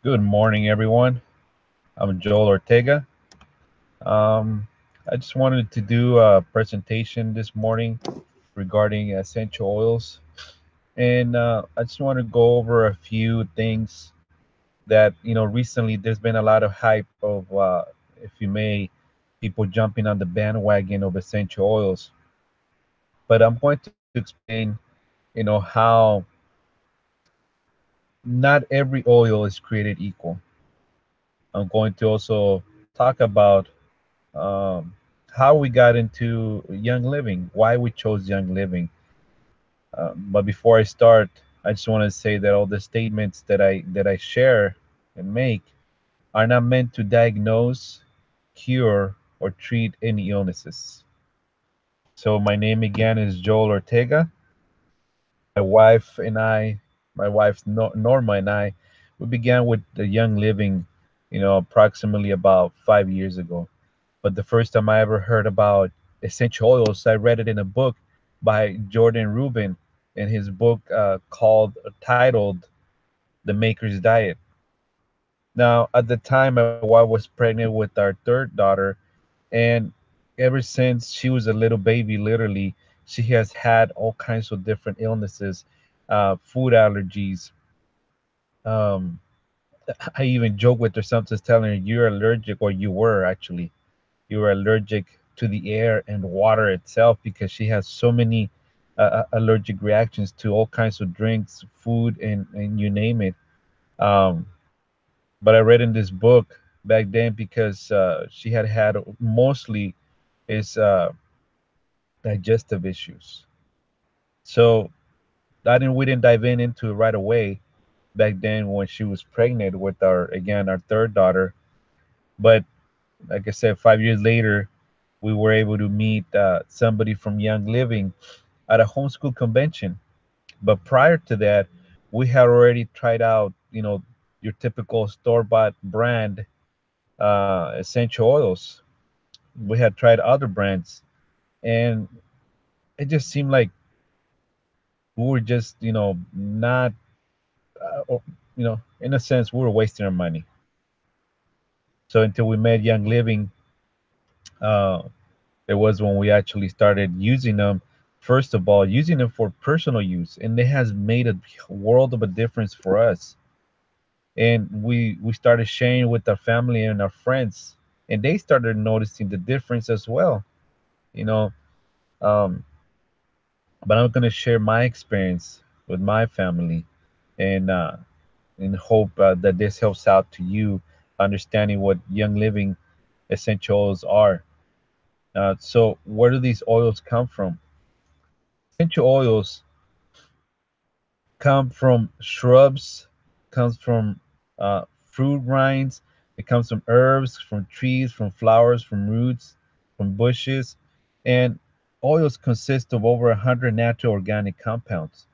Good morning, everyone. I'm Joel Ortega. Um, I just wanted to do a presentation this morning regarding essential oils, and I just want to go over a few things that recently there's been a lot of hype of, if you may, people jumping on the bandwagon of essential oils. But I'm going to explain, how not every oil is created equal. I'm going to also talk about um, how we got into Young Living, why we chose Young Living. But before I start, I just want to say that all the statements that I share and make are not meant to diagnose, cure, or treat any illnesses. So my name again is Joel Ortega. My wife and I, my wife Norma and I, we began with the Young Living, approximately about 5 years ago. But the first time I ever heard about essential oils, I read it in a book by Jordan Rubin in his book titled The Maker's Diet. Now, at the time, my wife was pregnant with our third daughter, and ever since she was a little baby, literally, she has had all kinds of different illnesses, food allergies. Um, I even joke with her sometimes, telling her, "You're allergic," or you were actually you are allergic to the air and water itself because she has so many allergic reactions to all kinds of drinks, food, and you name it. Um, but I read in this book back then because she had mostly is digestive issues. So we didn't dive into it right away back then when she was pregnant with our third daughter. But like I said, 5 years later, we were able to meet somebody from Young Living at a homeschool convention. But prior to that, we had already tried out, your typical store-bought brand essential oils. We had tried other brands, and it just seemed like we were just, not, in a sense, we were wasting our money. So until we met Young Living, uh, it was when we actually started using them. First of all, using them for personal use, and it has made a world of a difference for us. And we started sharing with our family and our friends, and they started noticing the difference as well. You know, um, but I'm gonna share my experience with my family, and hope that this helps out to you understanding what Young Living essentials are. So, where do these oils come from? Essential oils come from shrubs, comes from fruit rinds, it comes from herbs, from trees, from flowers, from roots, from bushes, and oils consist of over 100 natural organic compounds.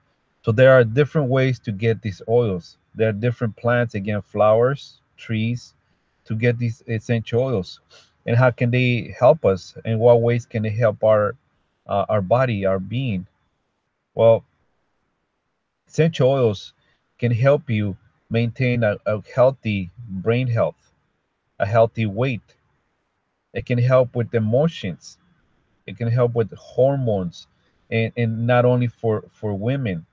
So there are different ways to get these oils. There are different plants, again, flowers, trees, to get these essential oils. And how can they help us? In what ways can they help our body, our being? Well, essential oils can help you maintain a healthy brain health, a healthy weight. It can help with emotions. It can help with hormones. And not only for women,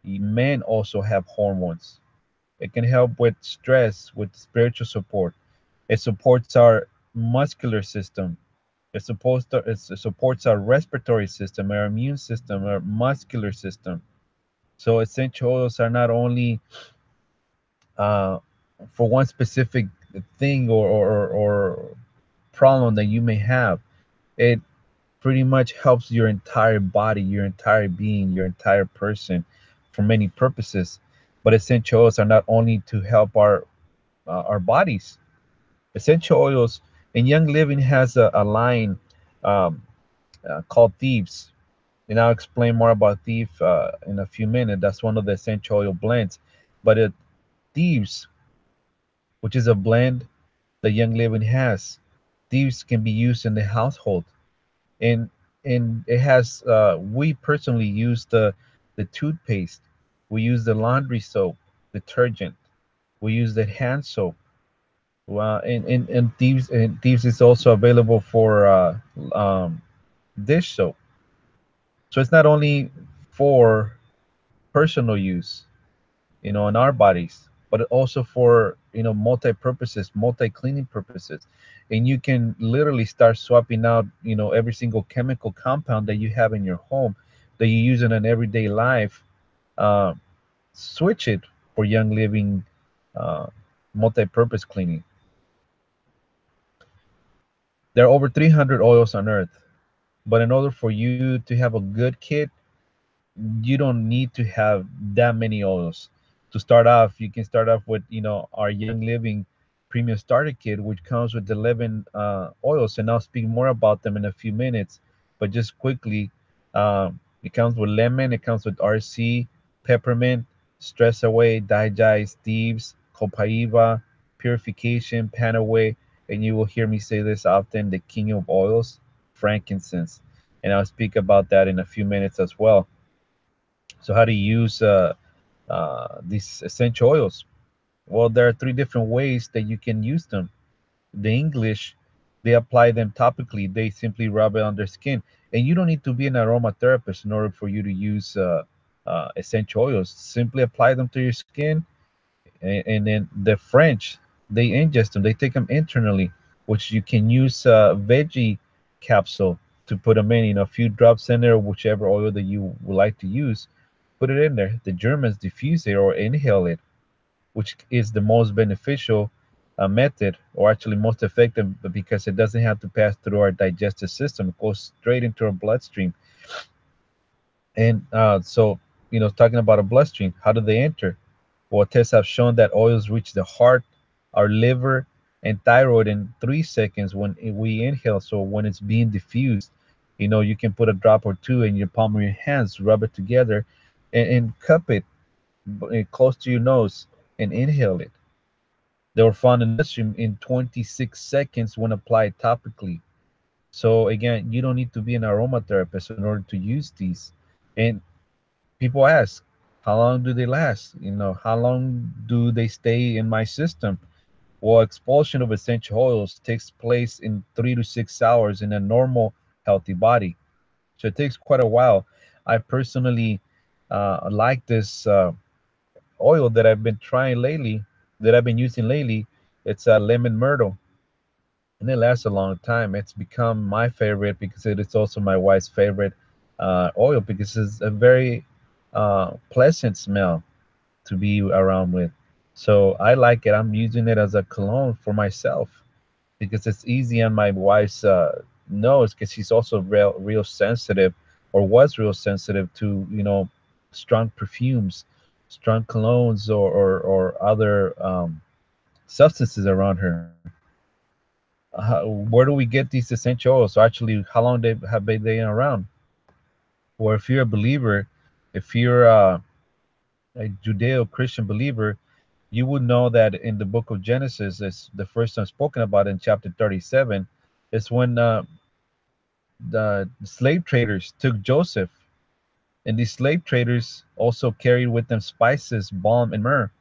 men also have hormones. It can help with stress, with spiritual support. It supports our muscular system. It supports our respiratory system, our immune system, our muscular system. So essential oils are not only uh, for one specific thing or problem that you may have. It pretty much helps your entire body, your entire being, your entire person for many purposes. But essential oils are not only to help our bodies. Essential oils and Young Living has a line um, called Thieves. And I'll explain more about Thief in a few minutes. That's one of the essential oil blends. But Thieves, which is a blend that Young Living has. These can be used in the household, and it has. We personally use the toothpaste. We use the laundry soap, detergent. We use the hand soap. And Thieves is also available for dish soap. So it's not only for personal use, in our bodies, but also for multi-purposes, multi-cleaning purposes. And you can literally start swapping out every single chemical compound that you have in your home that you use in an everyday life. uh, Switch it for Young Living uh, multi-purpose cleaning. There are over 300 oils on earth, but in order for you to have a good kit, you don't need to have that many oils. To start off, you can start off with our Young Living Premium Starter Kit, which comes with 11 oils, and I'll speak more about them in a few minutes. But just quickly, it comes with lemon, it comes with RC, peppermint, stress away, digest, thieves, copaiba, purification, pan away, and you will hear me say this often: the king of oils, frankincense. And I'll speak about that in a few minutes as well. So how to use these essential oils? Well, there are three different ways that you can use them. The English, they apply them topically. They simply rub it on their skin, and you don't need to be an aromatherapist in order for you to use essential oils. Simply apply them to your skin, and then the French, they ingest them. They take them internally, which you can use veggie capsule to put them in. A few drops in there, whichever oil that you would like to use, put it in there. The Germans diffuse it or inhale it, which is the most beneficial method, or actually most effective, because it doesn't have to pass through our digestive system. It goes straight into our bloodstream. And talking about a bloodstream, how do they enter? Well, tests have shown that oils reach the heart, our liver, and thyroid in 3 seconds when we inhale. So when it's being diffused, you can put a drop or two in your palm of your hands, rub it together, and cup it close to your nose and inhale it. They were found in the bloodstream in 26 seconds when applied topically. So again, you don't need to be an aromatherapist in order to use these. And people ask, how long do they last? How long do they stay in my system? Well, expulsion of essential oils takes place in 3 to 6 hours in a normal, healthy body. So it takes quite a while. I personally like this oil that I've been trying lately, that I've been using lately. It's lemon myrtle, and it lasts a long time. It's become my favorite because it is also my wife's favorite oil, because it's a very pleasant smell to be around with. So I like it. I'm using it as a cologne for myself because it's easy on my wife's nose, because she's also real sensitive, or was real sensitive to strong perfumes, strong colognes, or other substances around her. Where do we get these essential oils? So actually, how long they have been they around? Or if you're a believer, if you're a Judeo-Christian believer, you would know that in the book of Genesis, it's the first time spoken about in chapter 37, is when the slave traders took Joseph, and these slave traders also carried with them spices, balm, and myrrh.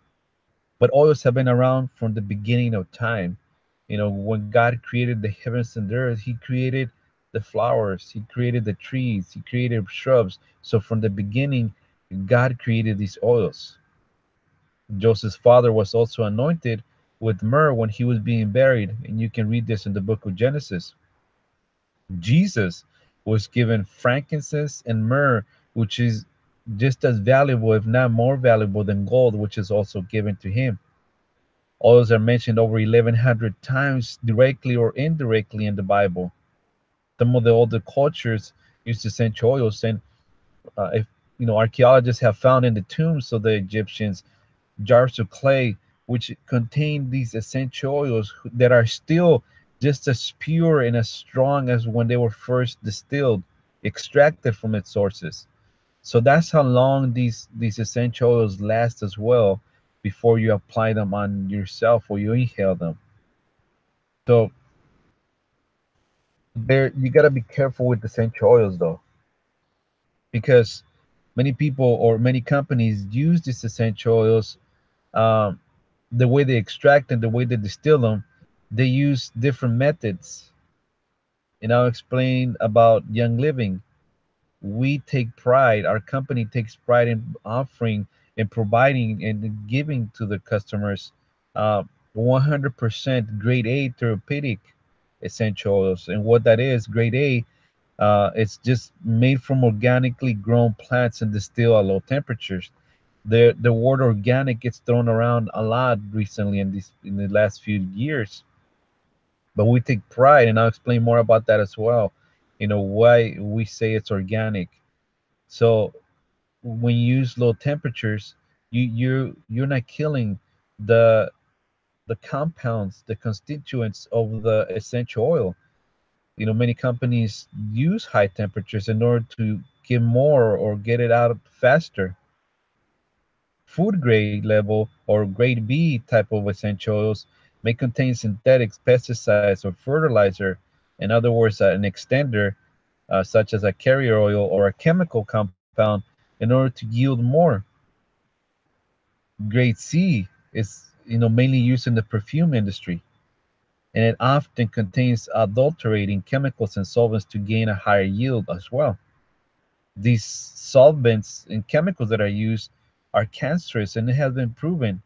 But oils have been around from the beginning of time. When God created the heavens and the earth, He created the flowers, He created the trees, He created shrubs. So from the beginning, God created these oils. Joseph's father was also anointed with myrrh when he was being buried, and you can read this in the book of Genesis. Jesus was given frankincense and myrrh, which is just as valuable, if not more valuable, than gold, which is also given to him. Oils are mentioned over 1,100 times, directly or indirectly, in the Bible. Some of the older cultures used essential oils, and if archaeologists have found in the tombs of the Egyptians jars of clay which contain these essential oils that are still just as pure and as strong as when they were first distilled, extracted from its sources. So that's how long these essential oils last as well before you apply them on yourself or you inhale them. So there, you got to be careful with essential oils though, because many people or many companies use these essential oils, um, the way they extract and the way they distill them, they use different methods. And I'll explain about Young Living. We take pride, our company takes pride in offering and providing and giving to the customers uh, 100% grade A therapeutic essential oils. And what that is, grade A, it's just made from organically grown plants and distilled at low temperatures. The word organic gets thrown around a lot recently in the last few years, but we take pride, and I'll explain more about that as well. Why we say it's organic. So when you use low temperatures, you're not killing the the compounds, the constituents of the essential oil. Many companies use high temperatures in order to get more or get it out faster. Food grade level or grade B type of essential oils may contain synthetics, pesticides, or fertilizer. In other words, an extender, such as a carrier oil or a chemical compound, in order to yield more. Grade C is mainly used in the perfume industry, and it often contains adulterating chemicals and solvents to gain a higher yield as well. These solvents and chemicals that are used are cancerous, and it has been proven.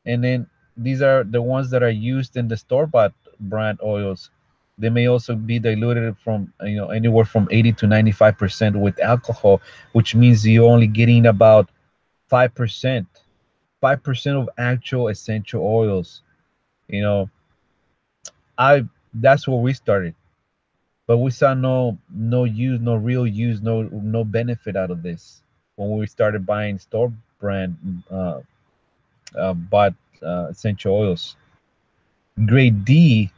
And then these are the ones that are used in the store-bought brand oils. They may also be diluted from anywhere from 80 to 95% with alcohol, which means you're only getting about 5%, 5% of actual essential oils. You know, I That's where we started, but we saw no use, no real use, no benefit out of this when we started buying store brand bought essential oils. Grade D,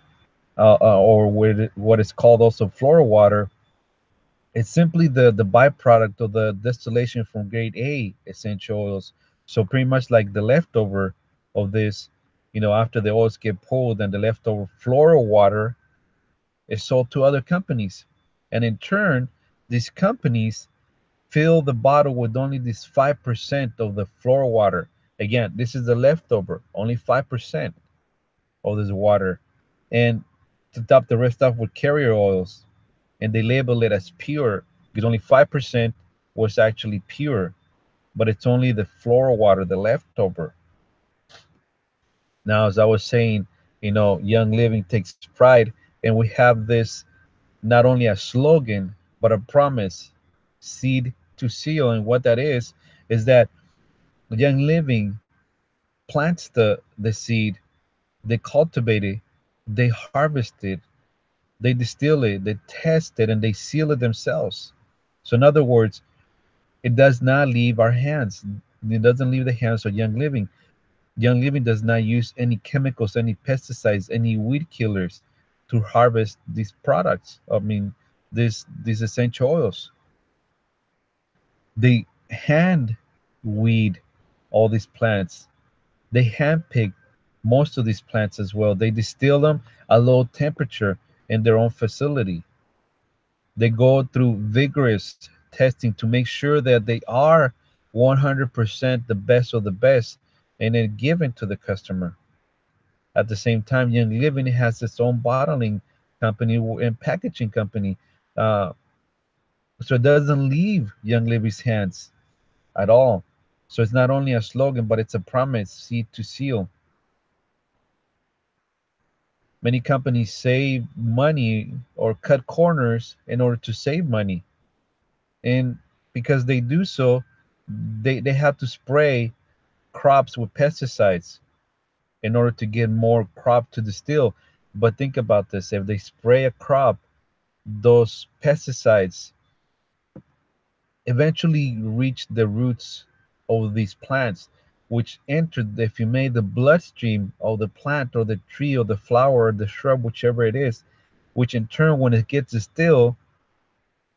or what is called also floral water, it's simply the byproduct of the distillation from grade A essential oils. So pretty much like the leftover of this, after the oils get pulled, and the leftover floral water is sold to other companies. And in turn, these companies fill the bottle with only this 5% of the floral water. Again, this is the leftover, only 5% of this water. And to top the rest off with carrier oils, and they label it as pure because only 5% was actually pure, but it's only the floral water, the leftover. Now, as I was saying, Young Living takes pride, and we have this not only a slogan, but a promise: seed to seal. And what that is that Young Living plants the seed, they cultivate it, they harvest it, they distill it, they test it, and they seal it themselves. So, in other words, it does not leave our hands. It doesn't leave the hands of Young Living. Young Living does not use any chemicals, any pesticides, any weed killers to harvest these products. I mean, these essential oils. They hand weed all these plants. They hand pick most of these plants as well. They distill them at low temperature in their own facility. They go through vigorous testing to make sure that they are 100% the best of the best, and then given to the customer. At the same time, Young Living has its own bottling company and packaging company. Uh, so it doesn't leave Young Living's hands at all. So it's not only a slogan, but it's a promise, seed to seal. Many companies save money or cut corners in order to save money. And because they do so, they have to spray crops with pesticides in order to get more crop to distill. But think about this: if they spray a crop, those pesticides eventually reach the roots of these plants, which enter, if you may, the bloodstream of the plant or the tree or the flower or the shrub, whichever it is, which in turn, when it gets distilled,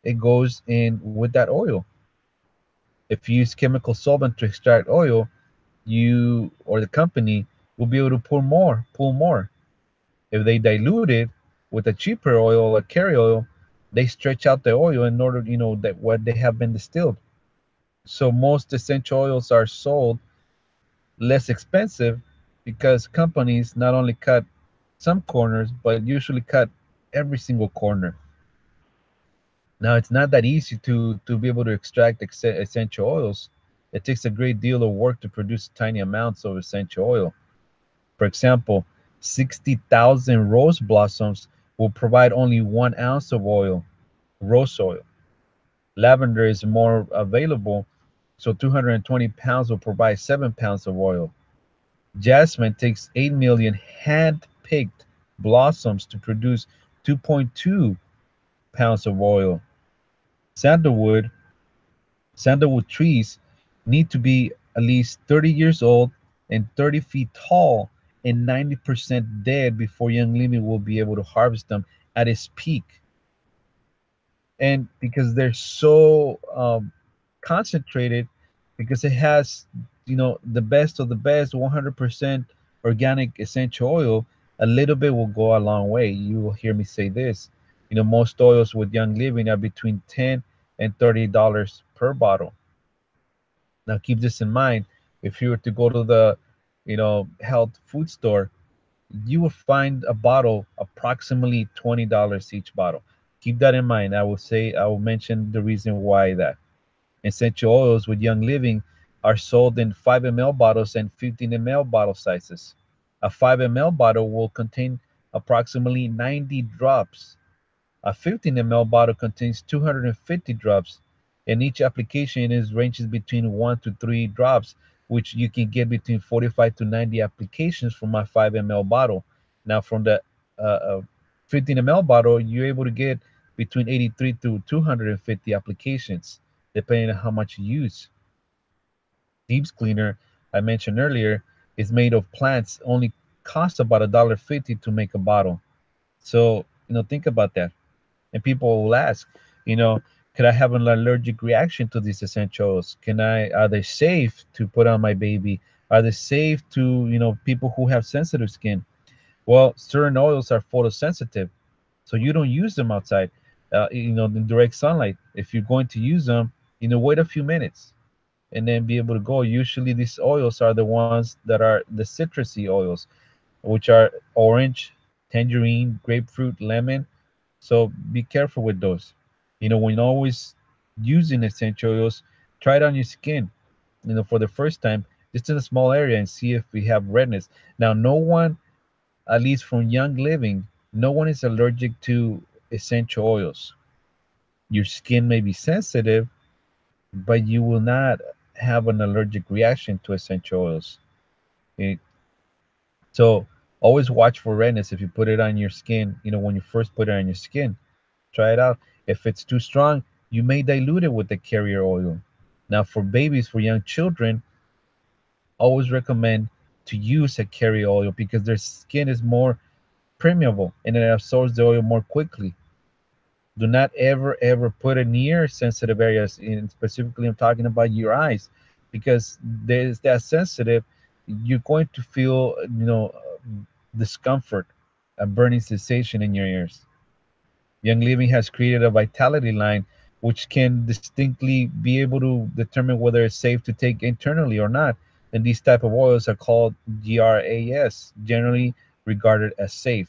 it goes in with that oil. If you use chemical solvent to extract oil, you or the company will be able to pull more. If they dilute it with a cheaper oil like carrier oil, they stretch out the oil in order, that what they have been distilled. So most essential oils are sold less expensive because companies not only cut some corners, but usually cut every single corner. Now, it's not that easy to be able to extract essential oils. It takes a great deal of work to produce tiny amounts of essential oil. For example, 60,000 rose blossoms will provide only 1 ounce of oil, rose oil. Lavender is more available, so 220 pounds will provide 7 pounds of oil. Jasmine takes 8 million hand picked blossoms to produce 2.2 pounds of oil. Sandalwood, sandalwood trees need to be at least 30 years old and 30 feet tall and 90% dead before Young Living will be able to harvest them at its peak. And because they're so concentrated, because it has, the best of the best 100% organic essential oil, a little bit will go a long way. You will hear me say this. Most oils with Young Living are between $10 and $30 per bottle. Now keep this in mind. If you were to go to the health food store, you will find a bottle approximately $20 each bottle. Keep that in mind. I will mention the reason why that. Essential oils with Young Living are sold in 5 ml bottles and 15 ml bottle sizes. A 5 ml bottle will contain approximately 90 drops. A 15 ml bottle contains 250 drops, and each application is ranges between 1 to 3 drops, which you can get between 45 to 90 applications from my 5 ml bottle. Now, from the 15 ml bottle, you're able to get between 83 to 250 applications, depending on how much you use. Deep cleaner, I mentioned earlier, is made of plants, only costs about $1.50 to make a bottle. So, think about that. And people will ask, you know, could I have an allergic reaction to these essentials? Are they safe to put on my baby? Are they safe to, people who have sensitive skin? Well, certain oils are photosensitive, so you don't use them outside, in direct sunlight. If you're going to use them, wait a few minutes and then be able to go. Usually, these oils are the ones that are the citrusy oils, which are orange, tangerine, grapefruit, lemon. So be careful with those. When always using essential oils, try it on your skin, for the first time, just in a small area and see if we have redness. Now, no one, at least from Young Living, no one is allergic to essential oils. Your skin may be sensitive, but you will not have an allergic reaction to essential oils. Okay? So always watch for redness if you put it on your skin, when you first put it on your skin. Try it out. If it's too strong, you may dilute it with the carrier oil. Now, for babies, for young children, always recommend to use a carrier oil because their skin is more permeable and it absorbs the oil more quickly. Do not ever, ever put it near sensitive areas. And specifically, I'm talking about your eyes because there's that sensitive. You're going to feel, discomfort, a burning sensation in your ears. Young Living has created a vitality line which can distinctly be able to determine whether it's safe to take internally or not. And these type of oils are called GRAS, generally regarded as safe.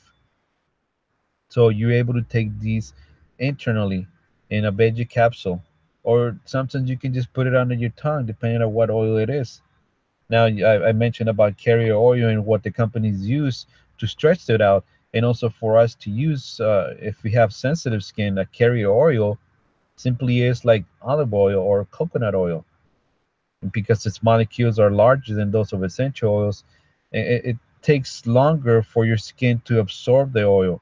So you're able to take these internally in a veggie capsule, or sometimes you can just put it under your tongue, depending on what oil it is. Now, I mentioned about carrier oil and what the companies use to stretch it out, and also for us to use if we have sensitive skin. A carrier oil simply is like olive oil or coconut oil, and because its molecules are larger than those of essential oils, it takes longer for your skin to absorb the oil.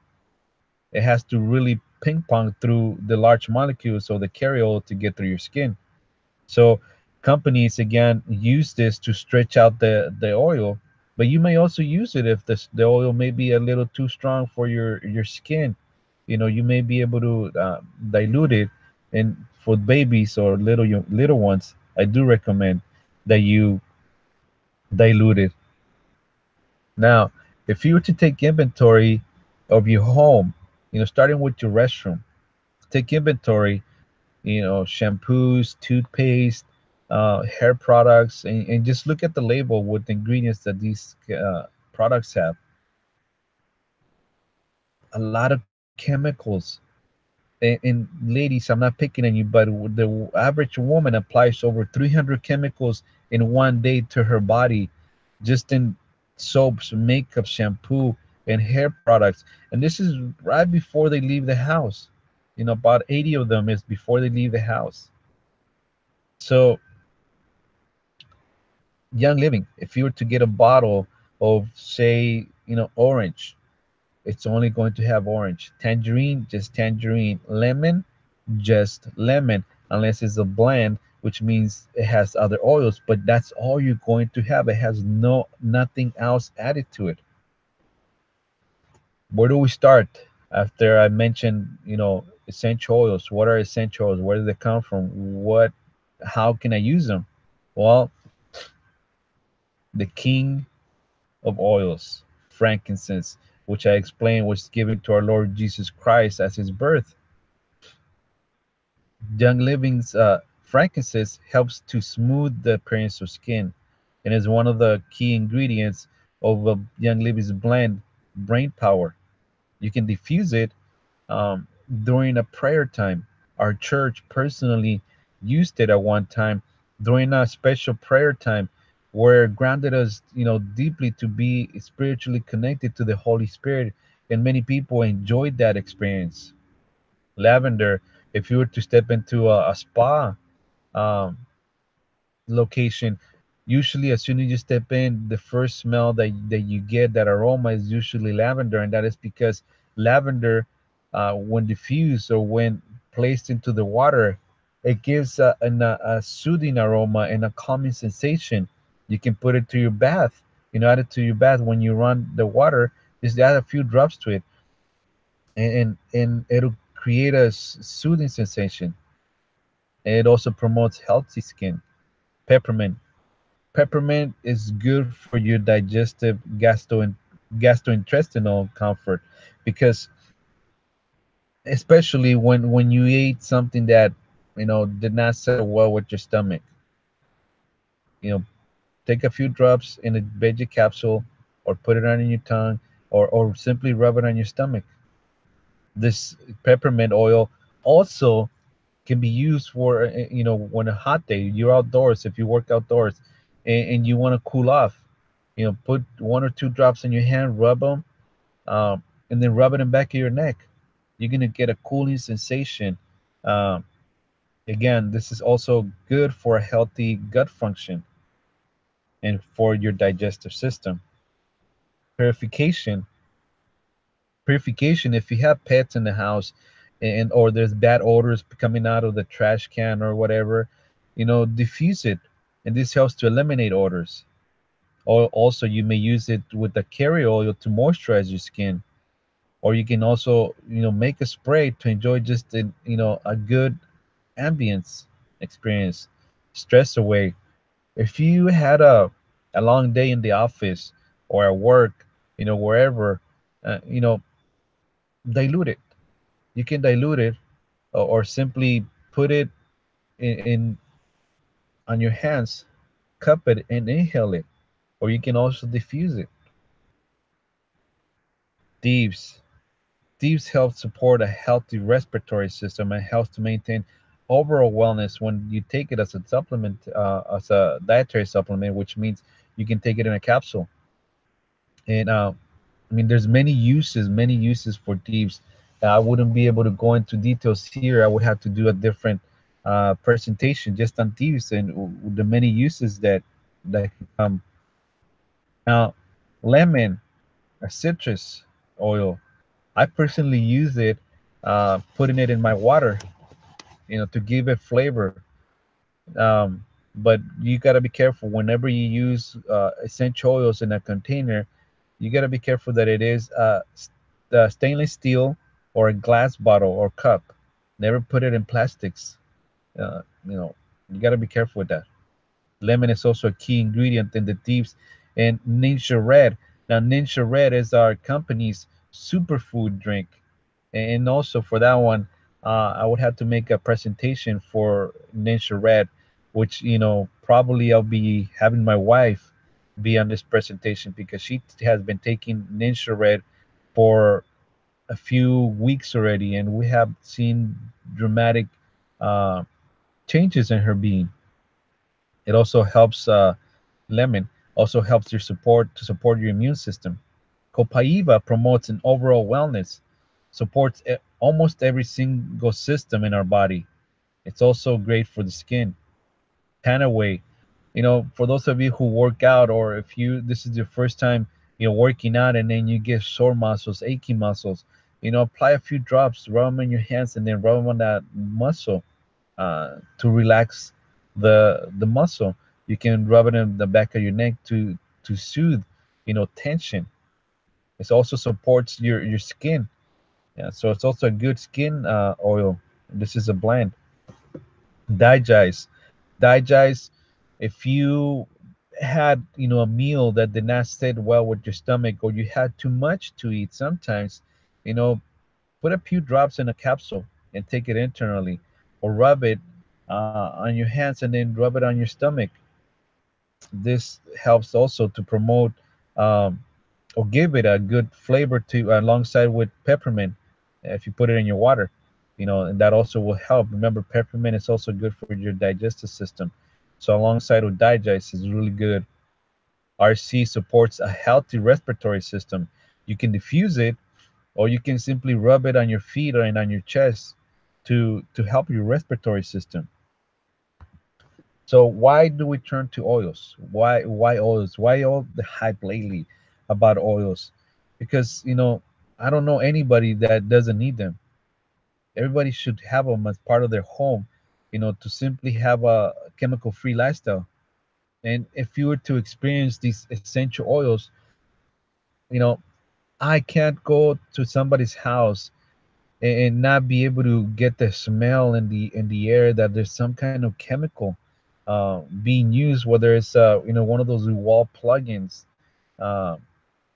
It has to really ping pong through the large molecules of the carrier oil to get through your skin. So companies again use this to stretch out the oil, but you may also use it if the oil may be a little too strong for your skin. You may be able to dilute it, and for babies or little ones, I do recommend that you dilute it. Now, if you were to take inventory of your home, starting with your restroom, take inventory, shampoos, toothpaste, hair products, and just look at the label with the ingredients that these products have. A lot of chemicals. And ladies, I'm not picking on you, but the average woman applies over 300 chemicals in one day to her body, just in soaps, makeup, shampoo, and hair products. And this is right before they leave the house. About 80 of them is before they leave the house. So, Young Living, if you were to get a bottle of, say, orange, it's only going to have orange. Tangerine, just tangerine. Lemon, just lemon, unless it's a blend, which means it has other oils, but that's all you're going to have. It has nothing else added to it. Where do we start? After I mentioned, essential oils. What are essential oils? Where do they come from? How can I use them? Well, the king of oils, frankincense, which I explained was given to our Lord Jesus Christ as his birth. Young Living's frankincense helps to smooth the appearance of skin and is one of the key ingredients of Young Living's blend, Brain Power. You can diffuse it um, during a prayer time. Our church personally used it at one time during a special prayer time where it grounded us, deeply to be spiritually connected to the Holy Spirit. And many people enjoyed that experience. Lavender, if you were to step into a spa um, location, usually as soon as you step in, the first smell that you get, that aroma, is usually lavender, and that is because lavender, when diffused or when placed into the water, it gives a soothing aroma and a calming sensation. You can put it to your bath, add it to your bath when you run the water. Just add a few drops to it, and it'll create a soothing sensation. And it also promotes healthy skin. Peppermint. Peppermint is good for your digestive gastrointestinal comfort, because especially when you eat something that did not settle well with your stomach, you know take a few drops in a veggie capsule, or put it on your tongue, or simply rub it on your stomach. This peppermint oil also can be used for when a hot day, you're outdoors, if you work outdoors, and you want to cool off, put 1 or 2 drops in your hand, rub them, and then rub it in back of your neck. You're going to get a cooling sensation. um, Again, this is also good for a healthy gut function and for your digestive system. Purification purification, if you have pets in the house, and or there's bad odors coming out of the trash can or whatever, diffuse it, and this helps to eliminate odors. Or also, you may use it with the carrier oil to moisturize your skin, or you can also make a spray to enjoy just a good ambience experience, stress away. If you had a long day in the office or at work, wherever, uh, you know dilute it. You can dilute it, or simply put it in on your hands, cup it and inhale it, or you can also diffuse it. Thieves. Thieves help support a healthy respiratory system and helps to maintain overall wellness when you take it as a supplement, as a dietary supplement, which means you can take it in a capsule. And I mean, there's many uses for thieves. I wouldn't be able to go into details here. I would have to do a different presentation just on thieves and the many uses that can come. Now, lemon or citrus oil, I personally use it, putting it in my water, to give it flavor. Um, but you got to be careful whenever you use essential oils in a container. You got to be careful that it is stainless steel or a glass bottle or cup. Never put it in plastics. You got to be careful with that. Lemon is also a key ingredient in the Thieves and Ninja Red. Now, Ninja Red is our company's superfood drink. And also for that one, I would have to make a presentation for Ninja Red. which probably I'll be having my wife be on this presentation because she has been taking Ninja Red for a few weeks already, and we have seen dramatic uh, changes in her being. It also helps lemon also helps your support your immune system. Copaiba promotes an overall wellness, supports almost every single system in our body. It's also great for the skin. Panaway, for those of you who work out, or if you this is your first time, working out, and then you get sore muscles, achy muscles, apply a few drops, rub them in your hands, and then rub them on that muscle to relax the muscle. You can rub it in the back of your neck to soothe, tension. It also supports your skin. Yeah, so it's also a good skin oil. This is a blend. Digest, digest. If you had a meal that did not sit well with your stomach, or you had too much to eat, sometimes you know put a few drops in a capsule and take it internally, or rub it on your hands and then rub it on your stomach. This helps also to promote um, or give it a good flavor to alongside with peppermint if you put it in your water, and that also will help. Remember, peppermint is also good for your digestive system. So alongside with digest is really good. RC supports a healthy respiratory system. You can diffuse it, or you can simply rub it on your feet and on your chest to help your respiratory system. So why do we turn to oils? Why oils? Why all the hype lately about oils? Because I don't know anybody that doesn't need them. Everybody should have them as part of their home, to simply have a chemical free lifestyle. And if you were to experience these essential oils, you know, I can't go to somebody's house and not be able to get the smell in the air that there's some kind of chemical being used, whether it's one of those wall plugins, uh,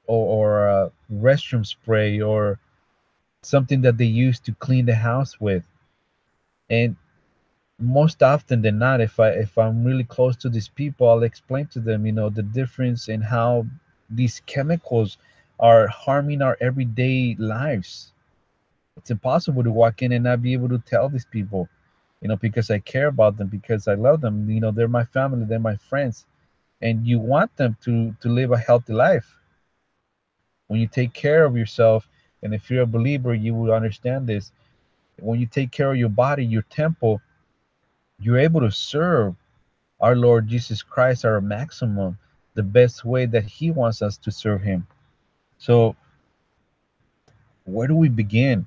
or restroom spray, or something that they use to clean the house with. And most often than not, if I'm really close to these people, I'll explain to them, the difference in how these chemicals are harming our everyday lives. It's impossible to walk in and not be able to tell these people, because I care about them, because I love them. They're my family, they're my friends, and you want them to live a healthy life. When you take care of yourself, and if you're a believer, you will understand this. When you take care of your body, your temple, you're able to serve our Lord Jesus Christ, our maximum, the best way that He wants us to serve Him. So, where do we begin?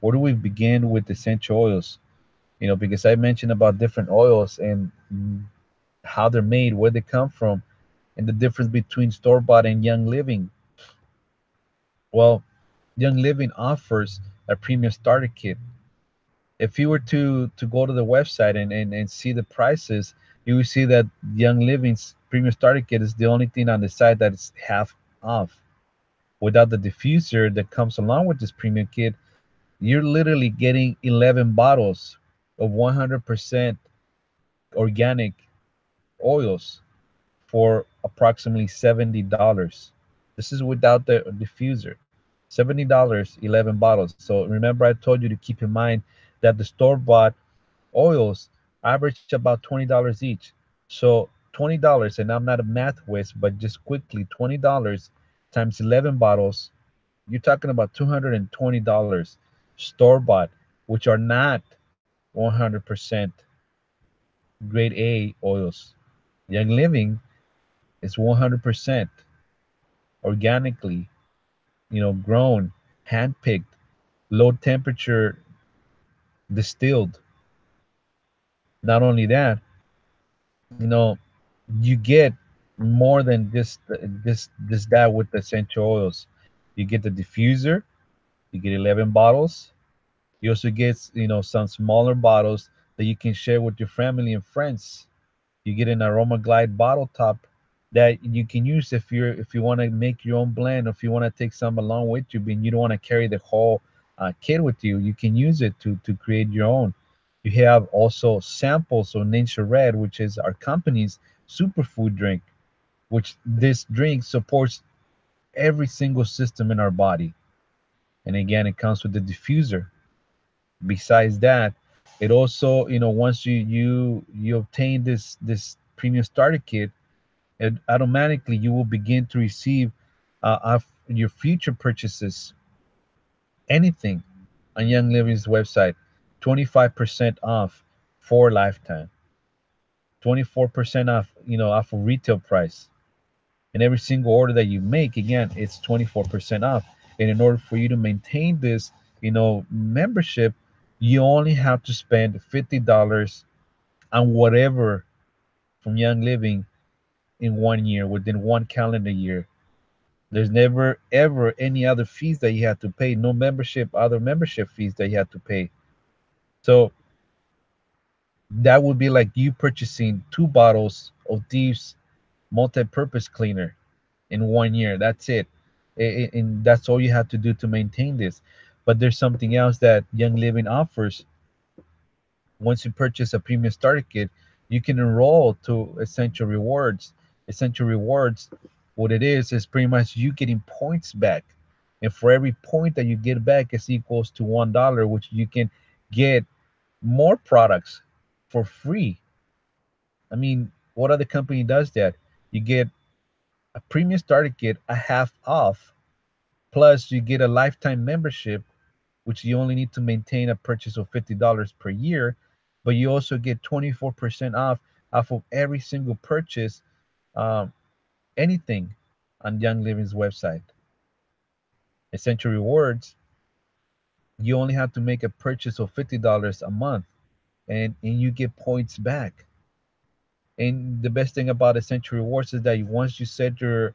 Where do we begin with essential oils? Because I mentioned about different oils and how they're made, where they come from, and the difference between store bought and Young Living. Well, Young Living offers a premium starter kit. If you were to go to the website and see the prices, you will see that Young Living's premium starter kit is the only thing on the site that is half off. Without the diffuser that comes along with this premium kit, you're literally getting 11 bottles of 100% organic oils for approximately $70. This is without the diffuser. $70, 11 bottles. So remember, I told you to keep in mind that the store bought oils average about $20 each. So $20, and I'm not a math whiz, but just quickly, $20 times 11 bottles, you're talking about $220 store bought, which are not 100% grade A oils. Young Living is 100% organically, grown, hand-picked, low temperature distilled. Not only that, you know, you get more than this that with the essential oils. You get the diffuser, you get 11 bottles. You also get, some smaller bottles that you can share with your family and friends. You get an Aroma Glide bottle top that you can use if you want to make your own blend, or if you want to take some along with you, but you don't want to carry the whole kit with you. You can use it to create your own. You have also samples of Nature Red, which is our company's superfood drink, which this drink supports every single system in our body. And again, it comes with the diffuser. Besides that, it also, once you obtain this premium starter kit, it automatically you will begin to receive of your future purchases, anything on Young Living's website, 25% off for lifetime, 24% off, off of retail price. And every single order that you make, again, it's 24% off. And in order for you to maintain this, membership, you only have to spend $50 on whatever from Young Living in 1 year, within one calendar year. There's never ever any other fees that you have to pay, no other membership fees that you have to pay. So that would be like you purchasing 2 bottles of Thieves multi-purpose cleaner in 1 year. That's it. And that's all you have to do to maintain this. But there's something else that Young Living offers. Once you purchase a premium starter kit, you can enroll to Essential Rewards. Essential Rewards, what it is pretty much you getting points back. And for every point that you get back is equals to $1, which you can get more products for free. I mean, what other company does that? You get a premium starter kit a half off, plus you get a lifetime membership, which you only need to maintain a purchase of $50 per year, but you also get 24% off of every single purchase, um, anything on Young Living's website. Essential Rewards, you only have to make a purchase of $50 a month, and you get points back. And the best thing about Essential Rewards is that once you set your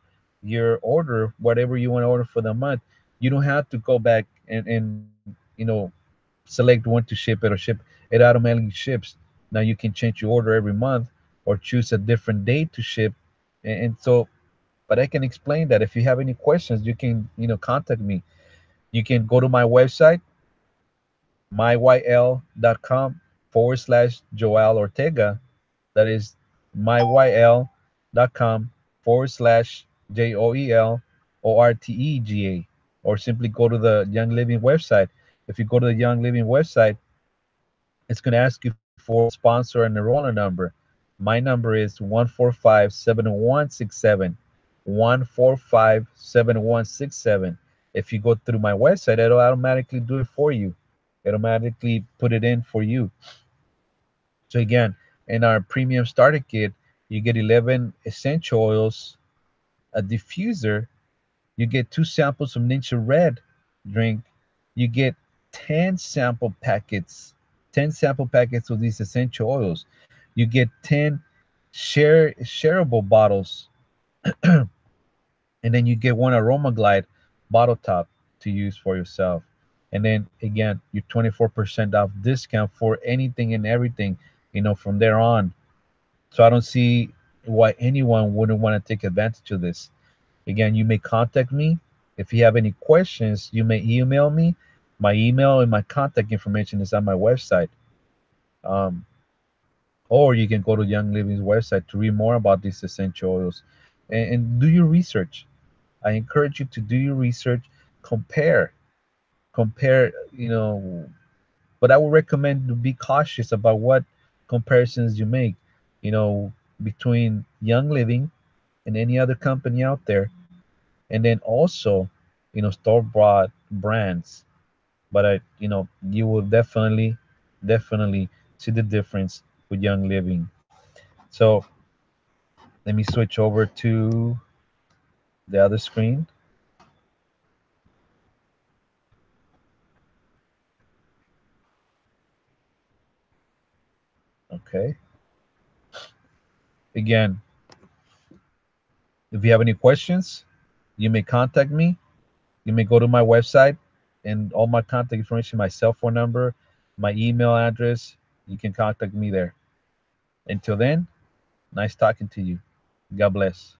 order, whatever you want to order for the month, you don't have to go back and select when to ship it or ship. It automatically ships. Now you can change your order every month or choose a different date to ship. And so, but I can explain that. If you have any questions, you can contact me. You can go to my website, myyl.com /Joel Ortega. That is myyl.com /Joel Ortega, or simply go to the Young Living website. If you go to the Young Living website, it's going to ask you for a sponsor and enrollment number. My number is 145-7167. 145-7167. If you go through my website, it'll automatically do it for you. It'll automatically put it in for you. So again, in our premium starter kit, you get 11 essential oils, a diffuser, you get 2 samples of Nature Red drink, you get 10 sample packets, 10 sample packets of these essential oils. You get 10 shareable bottles, and then you get one Aroma Glide bottle top to use for yourself. And then again, your 24% off discount for anything and everything, from there on. So I don't see why anyone wouldn't want to take advantage of this. Again, you may contact me. If you have any questions, you may email me. My email and my contact information is on my website. Um, or you can go to Young Living's website to read more about these essential oils, and do your research. I encourage you to do your research, compare, compare. But I would recommend to be cautious about what comparisons you make, you know, between Young Living and any other company out there, and then also, store-bought brands. But you will definitely see the difference with Young Living. So let me switch over to the other screen. Okay. Again, if you have any questions, you may contact me. You may go to my website and all my contact information, my cell phone number, my email address. You can contact me there. Until then, nice talking to you. God bless.